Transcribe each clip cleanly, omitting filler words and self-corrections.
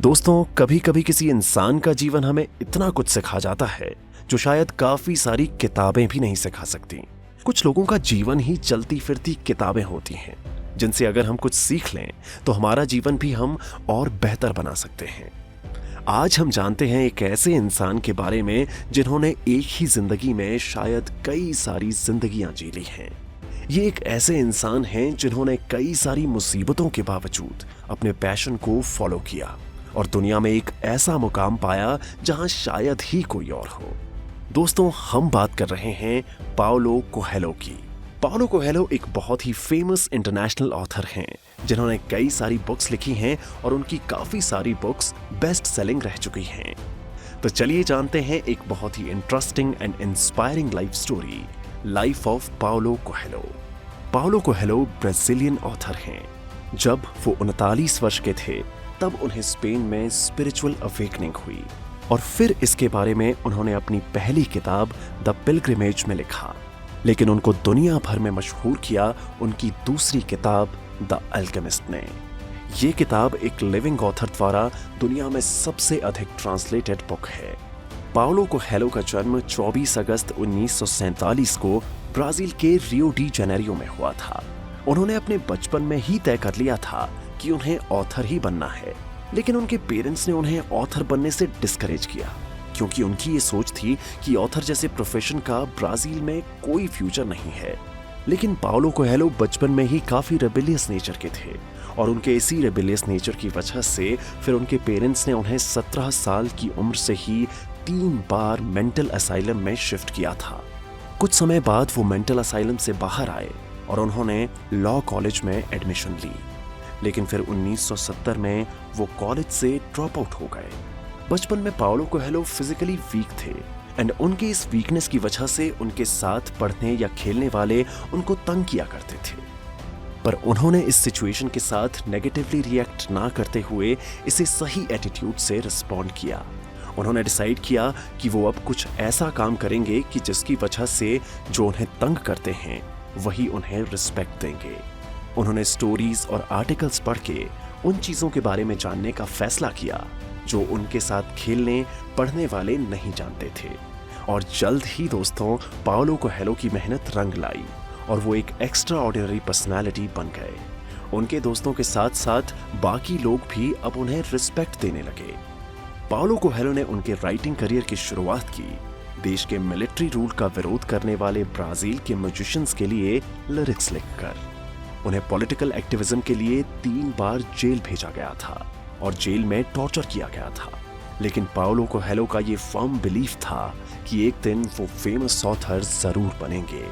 दोस्तों, कभी कभी किसी इंसान का जीवन हमें इतना कुछ सिखा जाता है जो शायद काफी सारी किताबें भी नहीं सिखा सकती। कुछ लोगों का जीवन ही चलती फिरती किताबें होती हैं जिनसे अगर हम कुछ सीख लें तो हमारा जीवन भी हम और बेहतर बना सकते हैं। आज हम जानते हैं एक ऐसे इंसान के बारे में जिन्होंने एक ही जिंदगी में शायद कई सारी जिंदगियां जी ली हैं। ये एक ऐसे इंसान हैं जिन्होंने कई सारी मुसीबतों के बावजूद अपने पैशन को फॉलो किया और दुनिया में एक ऐसा मुकाम पाया जहां शायद ही कोई और हो। दोस्तों, हम बात कर रहे हैं पाओलो कोएल्हो की। पाओलो कोएल्हो एक बहुत ही फेमस इंटरनेशनल ऑथर हैं जिन्होंने कई सारी बुक्स लिखी हैं और उनकी काफी सारी बुक्स बेस्ट सेलिंग रह चुकी हैं। तो चलिए जानते हैं एक बहुत ही interesting and inspiring life story, life of Paulo Coelho. Paulo Coelho Brazilian author हैं। जब वो 39 वर्ष के थे तब उन्हें स्पेन में स्पिरिचुअल अवेकनिंग हुई और फिर इसके बारे में उन्होंने अपनी पहली किताब द पिलग्रिमेज में लिखा। लेकिन उनको दुनिया भर में मशहूर किया उनकी दूसरी किताब द अल्केमिस्ट ने। ये किताब एक लिविंग ऑथर द्वारा दुनिया में सबसे अधिक ट्रांसलेटेड बुक है। पाओलो कोएल्हो का जन्म 24 अगस्त 1947 को ब्राजील के रियो डी जेनेरियो में हुआ था। उन्होंने अपने बचपन में ही तय कर लिया था कि उन्हें ऑथर ही बनना है, लेकिन उनके पेरेंट्स ने उन्हें ऑथर बनने से डिस्करेज किया क्योंकि उनकी ये सोच थी कि ऑथर जैसे प्रोफेशन का ब्राजील में कोई फ्यूचर नहीं है। लेकिन पाओलो कोएल्हो बचपन में ही काफी रेबेलियस नेचर के थे और उनके इसी रेबेलियस नेचर की वजह से फिर उनके पेरेंट्स ने उन्हें 17 साल की उम्र से ही 3 बार मेंटल असाइलम में शिफ्ट किया था। कुछ समय बाद वो मेंटल असाइलम से बाहर आए और उन्होंने लॉ कॉलेज में एडमिशन ली, लेकिन फिर 1970 में वो कॉलेज से ड्रॉप आउट हो गए। बचपन में पाओलो कोएल्हो फिजिकली वीक थे एंड उनके इस वीकनेस की वजह से उनके साथ पढ़ने या खेलने वाले उनको तंग किया करते थे। पर उन्होंने इस सिचुएशन के साथ नेगेटिवली रिएक्ट ना करते हुए इसे सही एटीट्यूड से रिस्पॉन्ड किया। उन्होंने डिसाइड किया कि वो अब कुछ ऐसा काम करेंगे कि जिसकी वजह से जो उन्हें तंग करते हैं वही उन्हें रिस्पेक्ट देंगे। उन्होंने स्टोरीज और आर्टिकल्स पढ़ के उन चीजों के बारे में जानने का फैसला किया जो उनके साथ खेलने पढ़ने वाले नहीं जानते थे। और जल्द ही दोस्तों, पाओलो कोएल्हो की मेहनत रंग लाई और वो एक एक्स्ट्रा ऑर्डिनरी पर्सनैलिटी बन गए। उनके दोस्तों के साथ साथ बाकी लोग भी अब उन्हें रिस्पेक्ट देने लगे। पाओलो कोएल्हो ने उनके राइटिंग करियर की शुरुआत की देश के मिलिट्री रूल का विरोध करने वाले ब्राजील के म्यूजिशियंस के लिए लिरिक्स लिखकर। उन्हें पॉलिटिकल एक्टिविज्म के लिए 3 बार जेल भेजा गया था और जेल में टॉर्चर किया गया था। लेकिन पाओलो कोएल्हो का ये फर्म बिलीफ था कि एक दिन वो फेमस ऑथर जरूर बनेंगे।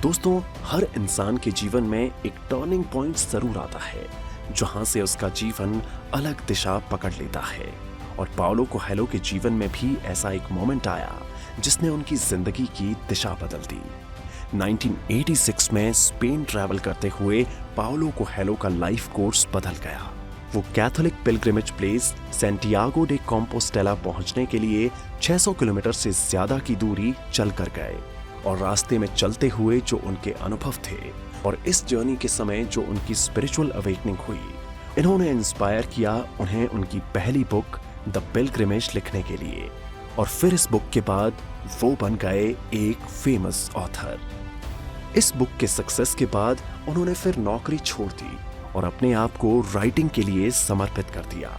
दोस्तों, हर इंसान के जीवन में एक टर्निंग पॉइंट जरूर आता है जहां से उसका जीवन अलग दिशा पकड़ लेता है और पाओलो कोएल्हो के जीवन में भी ऐसा एक मोमेंट आया जिसने उनकी जिंदगी की दिशा बदल दी। 1986 में स्पेन ट्रैवल करते हुए पाओलो कोएल्हो का लाइफ कोर्स बदल गया। वो Catholic pilgrimage place Santiago day Compostela पहुंचने के लिए 600 किलोमीटर से ज्यादा की दूरी चल कर गए और रास्ते में चलते हुए जो उनके अनुभव थे और इस जर्नी के समय जो उनकी स्पिरिचुअल अवेकनिंग हुई, इन्होंने इंस्पायर किया उन्हें उनकी पहली बुक द पिलग्रिमेज लिखने के लिए। और फिर इस बुक के बाद वो बन गए एक फेमस ऑथर। इस बुक के सक्सेस के बाद उन्होंने फिर नौकरी छोड़ दी और अपने आप को राइटिंग के लिए समर्पित कर दिया।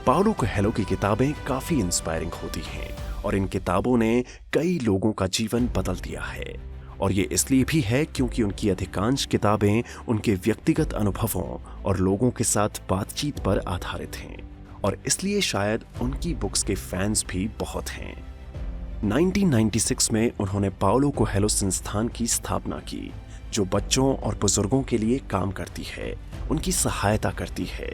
पाओलो कोएल्हो की किताबें काफी इंस्पायरिंग होती हैं और इन किताबों ने कई लोगों का जीवन बदल दिया है। और ये इसलिए भी है क्योंकि उनकी अधिकांश किताबें उनके व्यक्तिगत अनुभवों और लोगों के साथ बातचीत पर आधारित हैं और इसलिए शायद उनकी बुक्स के फैंस भी बहुत हैं। 1996 में उन्होंने पाओलो कोएल्हो संस्थान की स्थापना की जो बच्चों और बुजुर्गों के लिए काम करती है, उनकी सहायता करती है।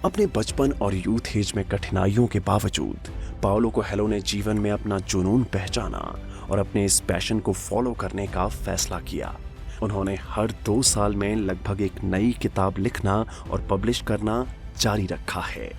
अपने बचपन और यूथ एज में कठिनाइयों के बावजूद पाओलो कोएल्हो ने जीवन में अपना जुनून पहचाना और अपने इस पैशन को फॉलो करने का फैसला किया। उन्होंने हर 2 साल में लगभग एक नई किताब लिखना और पब्लिश करना जारी रखा है।